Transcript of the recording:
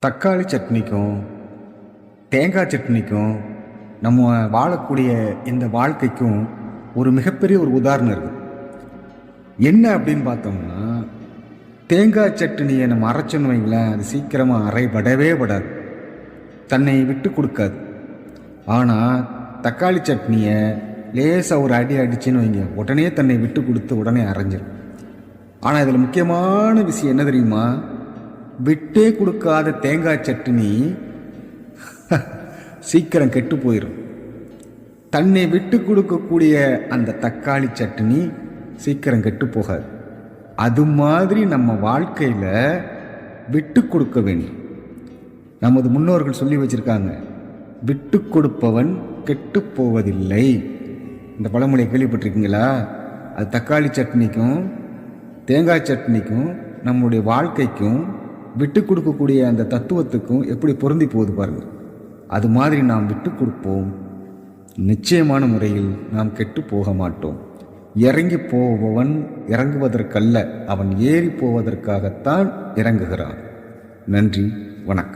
தக்காளி சட்னிக்கும் தேங்காய் சட்னிக்கும் நம்ம வாழக்கூடிய இந்த வாழ்க்கைக்கும் ஒரு மிகப்பெரிய ஒரு உதாரணம் இருக்குது. என்ன அப்படின்னு பார்த்தோம்னா, தேங்காய் சட்னியை நம்ம அரைச்சோன்னு வைங்களேன், அது சீக்கிரமாக அரைபடவே படாது, தன்னை விட்டு கொடுக்காது. ஆனால் தக்காளி சட்னியை லேசாக ஒரு அடி அடிச்சுன்னு வைங்க, உடனே தன்னை விட்டு கொடுத்து உடனே அரைஞ்சிடும். ஆனால் இதில் முக்கியமான விஷயம் என்ன தெரியுமா? விட்டே கொடுக்காத தேங்காய் சட்னி சீக்கிரம் கெட்டு போயிடும். தன்னை விட்டு கொடுக்கக்கூடிய அந்த தக்காளி சட்னி சீக்கிரம் கெட்டு போகாது. அது மாதிரி நம்ம வாழ்க்கையில் விட்டு கொடுக்க வேண்டும். நமது முன்னோர்கள் சொல்லி வச்சிருக்காங்க, விட்டு கொடுப்பவன் கெட்டு போவதில்லை. இந்த பழமொழியை கேள்விப்பட்டிருக்கீங்களா? அது தக்காளி சட்னிக்கும் தேங்காய் சட்னிக்கும் நம்முடைய வாழ்க்கைக்கும் விட்டு கொடுக்கக்கூடிய அந்த தத்துவத்துக்கும் எப்படி பொருந்தி போகுது பாருங்கள். அது மாதிரி நாம் விட்டு கொடுப்போம், நிச்சயமான முறையில் நாம் கெட்டு போக மாட்டோம். இறங்கி போபவன் இறங்குவதற்கல்ல, அவன் ஏறி போவதற்காகத்தான் இறங்குகிறான். நன்றி, வணக்கம்.